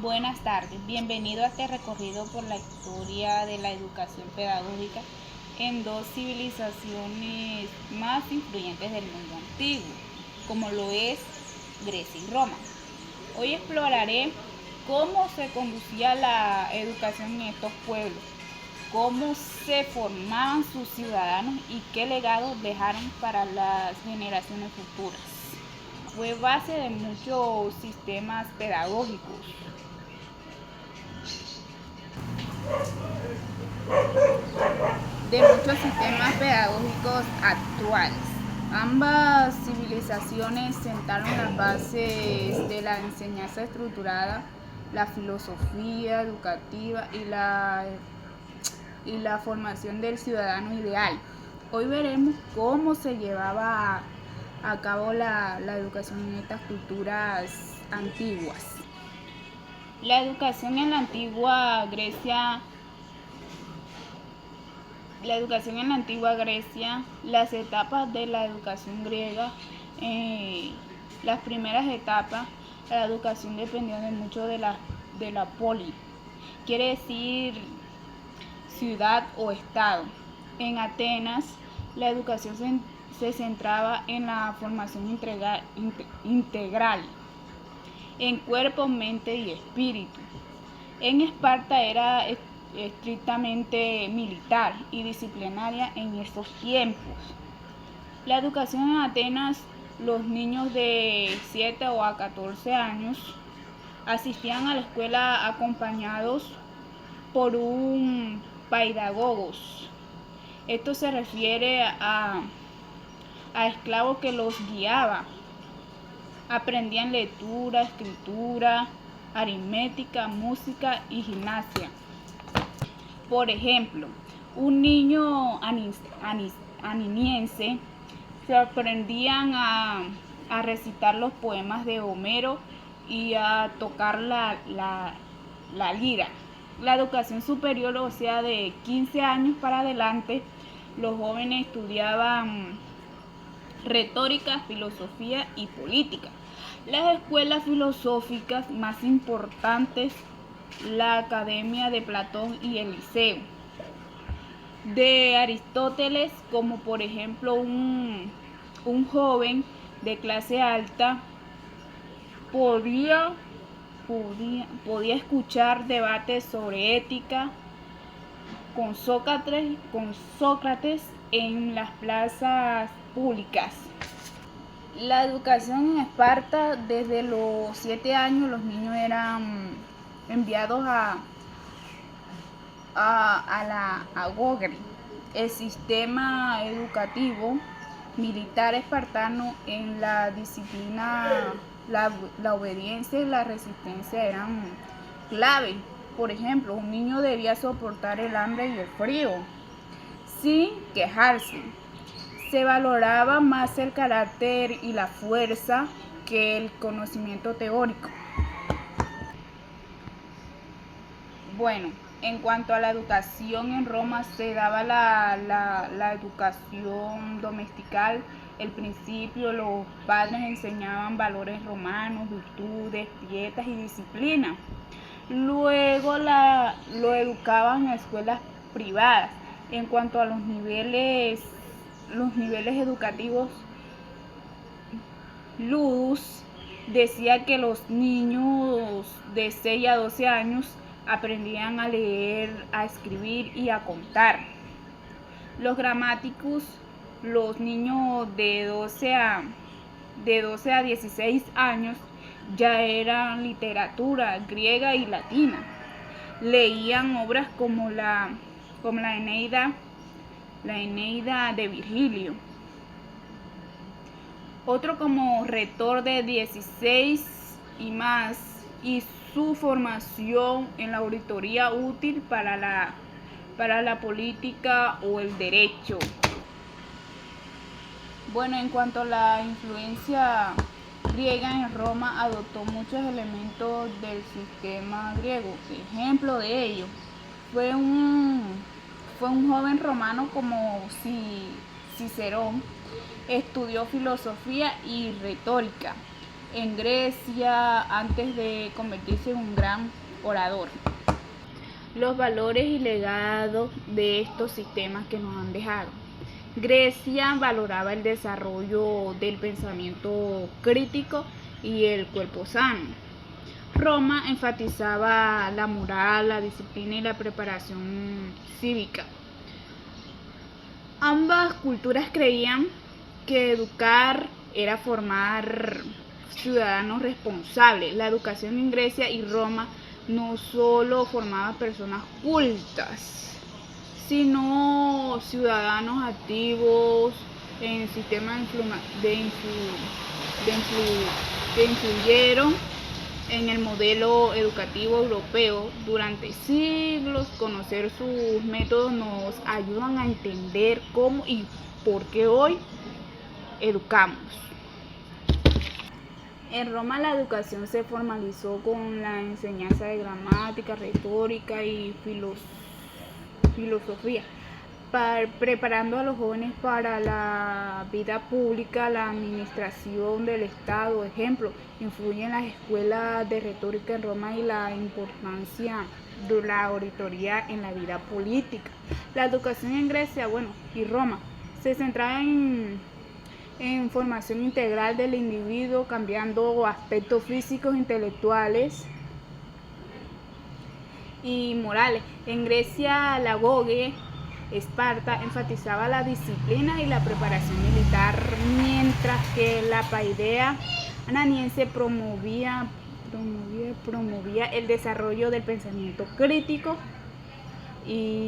Buenas tardes, bienvenido a este recorrido por la historia de la educación pedagógica en dos civilizaciones más influyentes del mundo antiguo, como lo es Grecia y Roma. Hoy exploraré cómo se conducía la educación en estos pueblos, cómo se formaban sus ciudadanos y qué legados dejaron para las generaciones futuras. Fue base de muchos sistemas pedagógicos. De muchos sistemas pedagógicos actuales. Ambas civilizaciones sentaron las bases de la enseñanza estructurada, la filosofía educativa y la formación del ciudadano ideal. Hoy veremos cómo se llevaba a cabo la educación en estas culturas antiguas. La educación en la antigua Grecia las etapas de la educación griega, las primeras etapas, la educación dependía de mucho de la poli, quiere decir ciudad o estado. En Atenas, la educación se centraba en la formación integral, en cuerpo, mente y espíritu. En Esparta era estrictamente militar y disciplinaria en estos tiempos. La educación en Atenas, los niños de 7 o a 14 años asistían a la escuela acompañados por un paidagogos. Esto se refiere a esclavos que los guiaba. Aprendían lectura, escritura, aritmética, música y gimnasia. Por ejemplo, un niño ateniense se aprendían a recitar los poemas de Homero y a tocar la lira. La educación superior, o sea, de 15 años para adelante, los jóvenes estudiaban retórica, filosofía y política. Las escuelas filosóficas más importantes, la Academia de Platón y el Liceo de Aristóteles, como por ejemplo un joven de clase alta podía escuchar debates sobre ética con Sócrates en las plazas públicas. La educación en Esparta, desde los 7 años los niños eran enviados a la agogri, el sistema educativo militar espartano. En la disciplina, la obediencia y la resistencia eran clave. Por ejemplo, un niño debía soportar el hambre y el frío sin quejarse. Se valoraba más el carácter y la fuerza que el conocimiento teórico. Bueno, en cuanto a la educación en Roma, se daba la educación domestical. Al principio los padres enseñaban valores romanos, virtudes, dietas y disciplina. Luego lo educaban en escuelas privadas. En cuanto a los niveles educativos, Luz decía que los niños de 6 a 12 años aprendían a leer, a escribir y a contar. Los gramáticos, los niños de 12 a 16 años ya eran literatura griega y latina. Leían obras como la Eneida de Virgilio. Otro como rector de 16 y más, y su formación en la oratoria útil para la política o el derecho. Bueno, en cuanto a la influencia griega en Roma, adoptó muchos elementos del sistema griego. Ejemplo de ello fue un joven romano como Cicerón. Estudió filosofía y retórica. en Grecia antes de convertirse en un gran orador. Los valores y legados de estos sistemas que nos han dejado. Grecia valoraba el desarrollo del pensamiento crítico y el cuerpo sano. Roma enfatizaba la moral, la disciplina y la preparación cívica. Ambas culturas creían que educar era formar ciudadanos responsables. La educación en Grecia y Roma no solo formaba personas cultas, sino ciudadanos activos en sistemas que influyeron en el modelo educativo europeo durante siglos. Conocer sus métodos nos ayudan a entender cómo y por qué hoy educamos. En Roma la educación se formalizó con la enseñanza de gramática, retórica y filosofía, preparando a los jóvenes para la vida pública. La administración del Estado, ejemplo, influyen las escuelas de retórica en Roma y la importancia de la oratoria en la vida política. La educación en Grecia, y Roma se centraba en formación integral del individuo, cambiando aspectos físicos, intelectuales y morales. En Grecia, la Agoge, Esparta, enfatizaba la disciplina y la preparación militar, mientras que la Paideia ateniense promovía el desarrollo del pensamiento crítico y